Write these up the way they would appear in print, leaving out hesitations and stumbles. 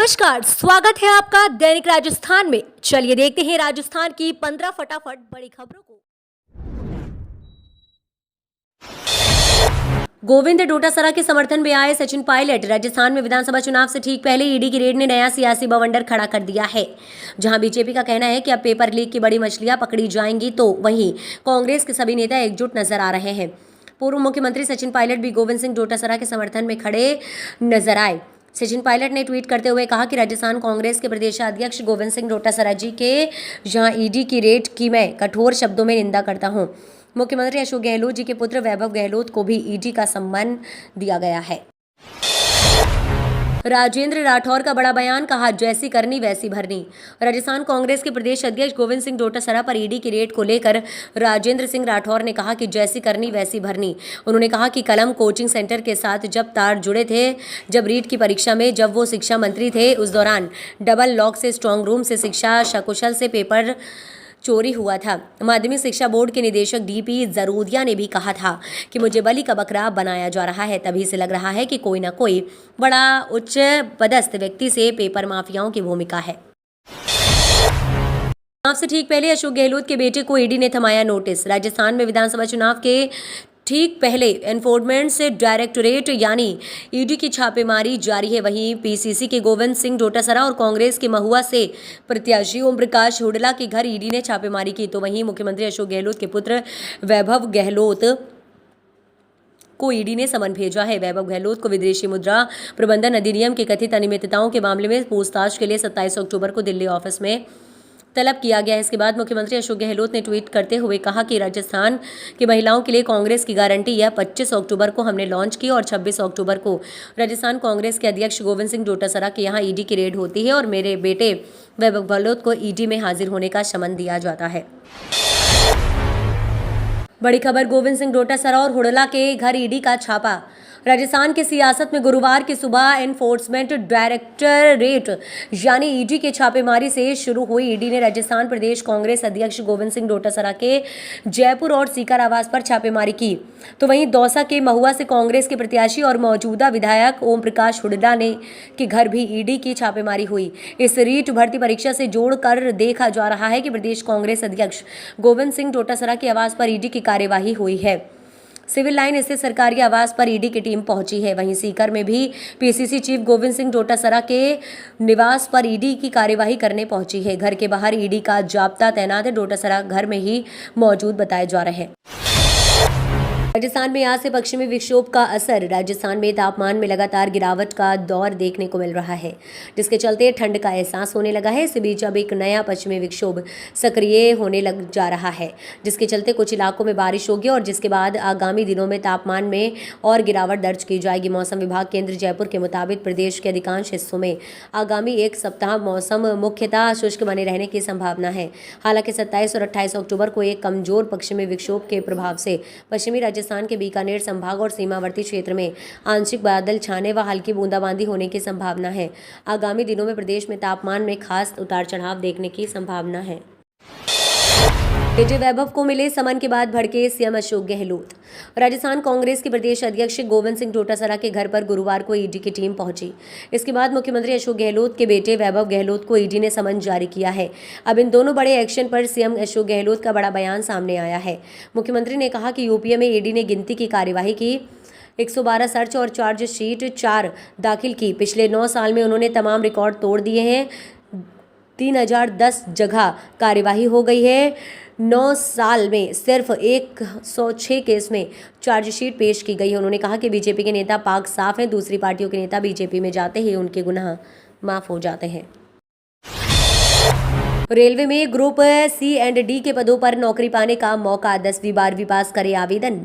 नमस्कार, स्वागत है आपका दैनिक राजस्थान में। चलिए देखते हैं राजस्थान की 15 फटाफट बड़ी खबरों को। गोविंद डोटासरा के समर्थन में आए सचिन पायलट। राजस्थान में विधानसभा चुनाव से ठीक पहले ईडी की रेड ने नया सियासी बवंडर खड़ा कर दिया है। जहां बीजेपी का कहना है कि अब पेपर लीक की बड़ी मछलियां पकड़ी जाएंगी, तो वहीं कांग्रेस के सभी नेता एकजुट नजर आ रहे हैं। पूर्व मुख्यमंत्री सचिन पायलट भी गोविंद सिंह डोटासरा के समर्थन में खड़े नजर आए। सचिन पायलट ने ट्वीट करते हुए कहा कि राजस्थान कांग्रेस के प्रदेशाध्यक्ष गोविंद सिंह डोटासरा जी के जहां ईडी की रेड की मैं कठोर शब्दों में निंदा करता हूं। मुख्यमंत्री अशोक गहलोत जी के पुत्र वैभव गहलोत को भी ईडी का सम्मान दिया गया है। राजेंद्र राठौर का बड़ा बयान, कहा जैसी करनी वैसी भरनी। राजस्थान कांग्रेस के प्रदेश अध्यक्ष गोविंद सिंह डोटासरा पर ईडी की रेड को लेकर राजेंद्र सिंह राठौर ने कहा कि जैसी करनी वैसी भरनी। उन्होंने कहा कि कलम कोचिंग सेंटर के साथ जब तार जुड़े थे, जब रीट की परीक्षा में जब वो शिक्षा मंत्री थे, उस दौरान डबल लॉक से स्ट्रांग रूम से शिक्षा सकुशल से पेपर चोरी हुआ था। माध्यमिक शिक्षा बोर्ड के निदेशक डीपी जरूदिया ने भी कहा था कि मुझे बलि का बकरा बनाया जा रहा है। तभी से लग रहा है कि कोई ना कोई बड़ा उच्च पदस्थ व्यक्ति से पेपर माफियाओं की भूमिका है। चुनाव से ठीक पहले अशोक गहलोत के बेटे को ईडी ने थमाया नोटिस। राजस्थान में विधानसभा चुनाव के ठीक पहले एनफोर्समेंट से डायरेक्टोरेट यानी ईडी की छापेमारी जारी है। वहीं पीसीसी के गोविंद सिंह डोटासरा और कांग्रेस के महुआ से प्रत्याशी ओम प्रकाश हुड्डा के घर ईडी ने छापेमारी की। तो वहीं मुख्यमंत्री अशोक गहलोत के पुत्र वैभव गहलोत को ईडी ने समन भेजा है। वैभव गहलोत को विदेशी मुद्रा प्रबंधन अधिनियम के कथित अनियमितताओं के मामले में पूछताछ के लिए 27 अक्टूबर को दिल्ली ऑफिस में तलब किया गया है। इसके बाद मुख्यमंत्री अशोक गहलोत ने ट्वीट करते हुए कहा कि राजस्थान की महिलाओं के लिए कांग्रेस की गारंटी यह 25 अक्टूबर को हमने लॉन्च की और 26 अक्टूबर को राजस्थान कांग्रेस के अध्यक्ष गोविंद सिंह डोटासरा के यहाँ ईडी की रेड होती है और मेरे बेटे वैभव गहलोत को ईडी में हाजिर होने का समन दिया जाता है। बड़ी खबर, गोविंद सिंह डोटासरा और हुड्डा के घर ईडी का छापा। राजस्थान की सियासत में गुरुवार की सुबह एनफोर्समेंट डायरेक्टोरेट यानी ईडी के छापेमारी से शुरू हुई। ईडी ने राजस्थान प्रदेश कांग्रेस अध्यक्ष गोविंद सिंह डोटासरा के जयपुर और सीकर आवास पर छापेमारी की। तो वहीं दौसा के महुआ से कांग्रेस के प्रत्याशी और मौजूदा विधायक ओम प्रकाश हुड्डा ने के घर भी ईडी की छापेमारी हुई। इस रीट भर्ती परीक्षा से जोड़कर देखा जा रहा है कि प्रदेश कांग्रेस अध्यक्ष गोविंद सिंह डोटासरा के आवास पर ईडी की कार्यवाही हुई है। सिविल लाइन स्थित सरकारी आवास पर ईडी की टीम पहुंची है। वहीं सीकर में भी पीसीसी चीफ गोविंद सिंह डोटासरा के निवास पर ईडी की कार्यवाही करने पहुंची है। घर के बाहर ईडी का जाब्ता तैनात है। डोटासरा घर में ही मौजूद बताए जा रहे हैं। राजस्थान में आज से पश्चिमी विक्षोभ का असर। राजस्थान में तापमान में लगातार गिरावट का दौर देखने को मिल रहा है, जिसके चलते ठंड का एहसास होने लगा है। इसी बीच अब एक नया पश्चिमी विक्षोभ सक्रिय होने लग जा रहा है, जिसके चलते कुछ इलाकों में बारिश होगी और जिसके बाद आगामी दिनों में तापमान में और गिरावट दर्ज की जाएगी। मौसम विभाग केंद्र जयपुर के मुताबिक प्रदेश के अधिकांश हिस्सों में आगामी एक सप्ताह मौसम मुख्यतः शुष्क बने रहने की संभावना है। हालांकि 27 और 28 अक्टूबर को एक कमजोर पश्चिमी विक्षोभ के प्रभाव से पश्चिमी राजस्थान के बीकानेर संभाग और सीमावर्ती क्षेत्र में आंशिक बादल छाने व हल्की बूंदाबांदी होने की संभावना है। आगामी दिनों में प्रदेश में तापमान में खास उतार चढ़ाव देखने की संभावना है। बेटे वैभव को मिले समन के बाद भड़के सीएम अशोक गहलोत। राजस्थान कांग्रेस के प्रदेश अध्यक्ष गोविंद सिंह डोटासरा के घर पर गुरुवार को ईडी की टीम पहुंची। इसके बाद मुख्यमंत्री अशोक गहलोत के बेटे वैभव गहलोत को ईडी ने समन जारी किया है। अब इन दोनों बड़े एक्शन पर सीएम अशोक गहलोत का बड़ा बयान सामने आया है। मुख्यमंत्री ने कहा कि यूपीए में ईडी ने गिनती की कार्यवाही की, 112 सर्च और चार्जशीट 4 दाखिल की। पिछले 9 साल में उन्होंने तमाम रिकॉर्ड तोड़ दिए हैं। 3010 जगह कार्यवाही हो गई है। 9 साल में सिर्फ 106 केस में चार्जशीट पेश की गई है। उन्होंने कहा कि बीजेपी के नेता पाक साफ हैं। दूसरी पार्टियों के नेता बीजेपी में जाते ही उनके गुनाह माफ हो जाते हैं। रेलवे में ग्रुप सी एंड डी के पदों पर नौकरी पाने का मौका। 10वीं 12वीं पास करे आवेदन।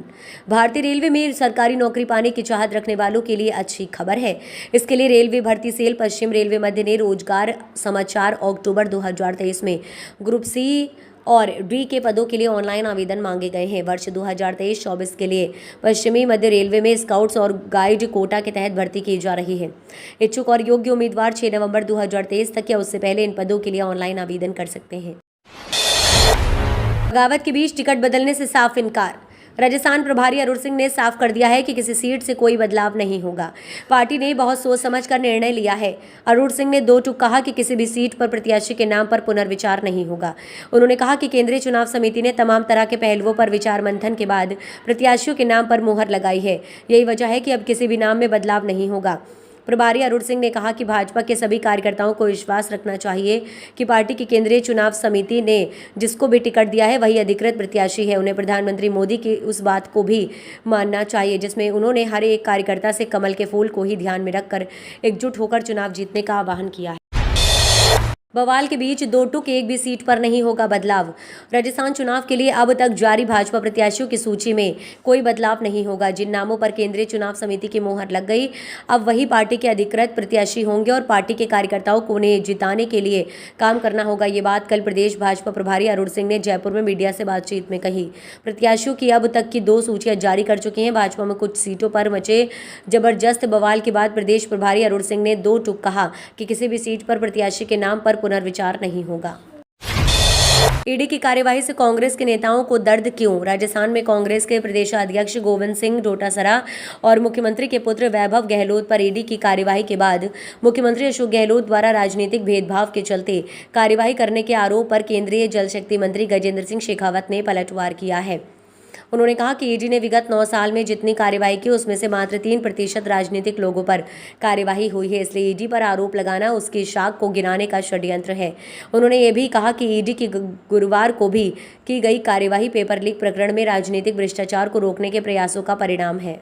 भारतीय रेलवे में सरकारी नौकरी पाने की चाहत रखने वालों के लिए अच्छी खबर है। इसके लिए रेलवे भर्ती सेल पश्चिम रेलवे मध्य ने रोजगार समाचार अक्टूबर 2023 में ग्रुप सी और डी के पदों के लिए ऑनलाइन आवेदन मांगे गए हैं। वर्ष 2023-24 के लिए पश्चिमी मध्य रेलवे में स्काउट्स और गाइड कोटा के तहत भर्ती की जा रही है। इच्छुक और योग्य उम्मीदवार 6 नवंबर 2023 तक या उससे पहले इन पदों के लिए ऑनलाइन आवेदन कर सकते हैं। बगावत के बीच टिकट बदलने से साफ इनकार। राजस्थान प्रभारी अरुण सिंह ने साफ कर दिया है कि किसी सीट से कोई बदलाव नहीं होगा। पार्टी ने बहुत सोच समझ कर निर्णय लिया है। अरुण सिंह ने दो टूक कहा कि किसी भी सीट पर प्रत्याशी के नाम पर पुनर्विचार नहीं होगा। उन्होंने कहा कि केंद्रीय चुनाव समिति ने तमाम तरह के पहलुओं पर विचार मंथन के बाद प्रत्याशियों के नाम पर मुहर लगाई है। यही वजह है कि अब किसी भी नाम में बदलाव नहीं होगा। प्रभारी अरुण सिंह ने कहा कि भाजपा के सभी कार्यकर्ताओं को विश्वास रखना चाहिए कि पार्टी की केंद्रीय चुनाव समिति ने जिसको भी टिकट दिया है वही अधिकृत प्रत्याशी है। उन्हें प्रधानमंत्री मोदी की उस बात को भी मानना चाहिए जिसमें उन्होंने हर एक कार्यकर्ता से कमल के फूल को ही ध्यान में रखकर एकजुट होकर चुनाव जीतने का आह्वान किया है। बवाल के बीच दो टूक एक भी सीट पर नहीं होगा बदलाव। राजस्थान चुनाव के लिए अब तक जारी भाजपा प्रत्याशियों की सूची में कोई बदलाव नहीं होगा। जिन नामों पर केंद्रीय चुनाव समिति की मोहर लग गई अब वही पार्टी के अधिकृत प्रत्याशी होंगे और पार्टी के कार्यकर्ताओं को उन्हें जिताने के लिए काम करना होगा। ये बात कल प्रदेश भाजपा प्रभारी अरुण सिंह ने जयपुर में मीडिया से बातचीत में कही। प्रत्याशियों की अब तक की 2 सूचियां जारी कर चुकी हैं। भाजपा में कुछ सीटों पर मचे जबरदस्त बवाल के बाद प्रदेश प्रभारी अरुण सिंह ने 2 टूक कहा कि किसी भी सीट पर प्रत्याशी के नाम पर पुनर्विचार नहीं होगा। ईडी की कार्यवाही से कांग्रेस के नेताओं को दर्द क्यों? राजस्थान में कांग्रेस के प्रदेशाध्यक्ष गोविंद सिंह डोटासरा और मुख्यमंत्री के पुत्र वैभव गहलोत पर ईडी की कार्यवाही के बाद मुख्यमंत्री अशोक गहलोत द्वारा राजनीतिक भेदभाव के चलते कार्यवाही करने के आरोप पर केंद्रीय जल शक्ति मंत्री गजेंद्र सिंह शेखावत ने पलटवार किया है। उन्होंने कहा कि ईडी ने विगत 9 साल में जितनी कार्यवाही की उसमें से मात्र 3% राजनीतिक लोगों पर कार्यवाही हुई है, इसलिए ईडी पर आरोप लगाना उसकी शाख को गिराने का षड्यंत्र है। उन्होंने ये भी कहा कि ईडी की गुरुवार को भी की गई कार्यवाही पेपर लीक प्रकरण में राजनीतिक भ्रष्टाचार को रोकने के प्रयासों का परिणाम है।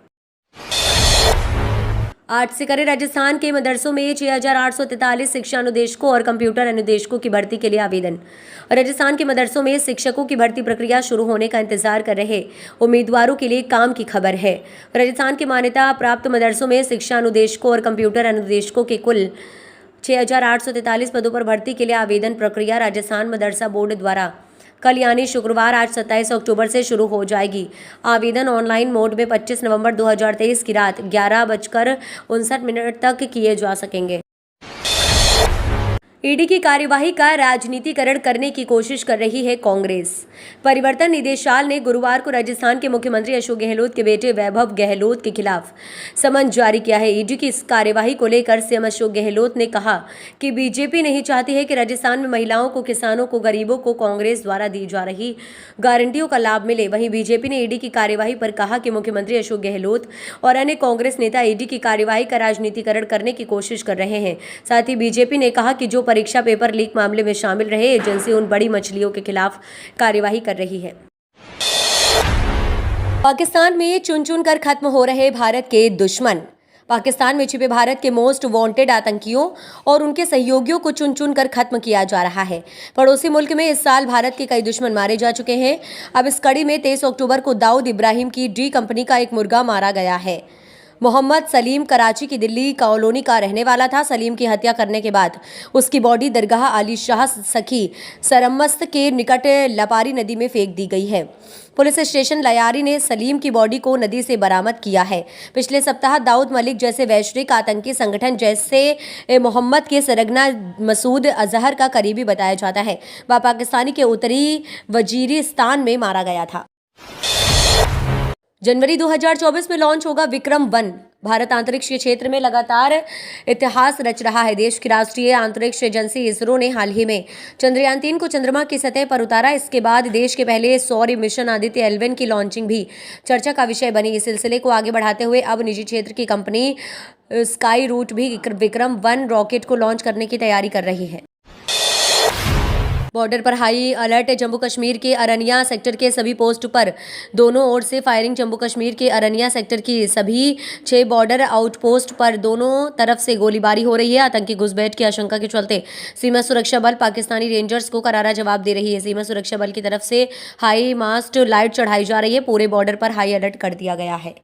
8 से करें राजस्थान के मदरसों में 6,843 शिक्षा अनुदेशकों और कंप्यूटर अनुदेशकों की भर्ती के लिए आवेदन। राजस्थान के मदरसों में शिक्षकों की भर्ती प्रक्रिया शुरू होने का इंतजार कर रहे उम्मीदवारों के लिए काम की खबर है। राजस्थान के मान्यता प्राप्त मदरसों में शिक्षा अनुदेशकों और कंप्यूटर अनुदेशकों के कुल 6,843 पदों पर भर्ती के लिए आवेदन प्रक्रिया राजस्थान मदरसा बोर्ड द्वारा कल यानी शुक्रवार आज 27 अक्टूबर से शुरू हो जाएगी। आवेदन ऑनलाइन मोड में 25 नवंबर 2023 की रात 11:59 तक किए जा सकेंगे। ईडी की कार्यवाही का राजनीतिकरण करने की कोशिश कर रही है कांग्रेस। परिवर्तन निदेशालय ने गुरुवार को राजस्थान के मुख्यमंत्री अशोक गहलोत के बेटे वैभव गहलोत के खिलाफ समन जारी किया है। ईडी की इस कार्यवाही को लेकर सीएम अशोक गहलोत ने कहा कि बीजेपी नहीं चाहती है कि राजस्थान में महिलाओं को, किसानों को, गरीबों को कांग्रेस द्वारा दी जा रही गारंटियों का लाभ मिले। वहीं बीजेपी ने ईडी की कार्यवाही पर कहा कि मुख्यमंत्री अशोक गहलोत और अन्य कांग्रेस नेता ईडी की कार्यवाही का राजनीतिकरण करने की कोशिश कर रहे हैं। साथ ही बीजेपी ने कहा कि जो परीक्षा पेपर लीक मामले में शामिल रहे एजेंसी उन बड़ी मछलियों के खिलाफ कार्यवाही कर रही है। पाकिस्तान में चुन चुन कर खत्म हो रहे भारत के दुश्मन। पाकिस्तान में छिपे भारत के मोस्ट वांटेड आतंकियों और उनके सहयोगियों को चुन चुन कर खत्म किया जा रहा है। पड़ोसी मुल्क में इस साल भारत के कई दुश्मन मारे जा चुके हैं। अब इस कड़ी में 23 अक्टूबर को दाऊद इब्राहिम की डी कंपनी का एक मुर्गा मारा गया है। मोहम्मद सलीम कराची की दिल्ली कॉलोनी का रहने वाला था। सलीम की हत्या करने के बाद उसकी बॉडी दरगाह अली शाह सखी सरमस्त के निकट लपारी नदी में फेंक दी गई है। पुलिस स्टेशन लयारी ने सलीम की बॉडी को नदी से बरामद किया है। पिछले सप्ताह दाऊद मलिक जैसे वैश्विक आतंकी संगठन जैसे मोहम्मद के सरगना मसूद अजहर का करीबी बताया जाता है। वह पाकिस्तानी के उत्तरी वजीरिस्तान में मारा गया था। जनवरी 2024 में लॉन्च होगा विक्रम-1। भारत अंतरिक्ष के क्षेत्र में लगातार इतिहास रच रहा है। देश की राष्ट्रीय अंतरिक्ष एजेंसी इसरो ने हाल ही में चंद्रयान 3 को चंद्रमा की सतह पर उतारा। इसके बाद देश के पहले सौर मिशन आदित्य L1 की लॉन्चिंग भी चर्चा का विषय बनी। इस सिलसिले को आगे बढ़ाते हुए अब निजी क्षेत्र की कंपनी स्काई रूट भी विक्रम-1 रॉकेट को लॉन्च करने की तैयारी कर रही है। बॉर्डर पर हाई अलर्ट। जम्मू कश्मीर के अरनिया सेक्टर के सभी पोस्ट पर दोनों ओर से फायरिंग। जम्मू कश्मीर के अरनिया सेक्टर की सभी 6 बॉर्डर आउटपोस्ट पर दोनों तरफ से गोलीबारी हो रही है। आतंकी घुसपैठ की आशंका के चलते सीमा सुरक्षा बल पाकिस्तानी रेंजर्स को करारा जवाब दे रही है। सीमा सुरक्षा बल की तरफ से हाई मास्ट लाइट चढ़ाई जा रही है। पूरे बॉर्डर पर हाई अलर्ट कर दिया गया है।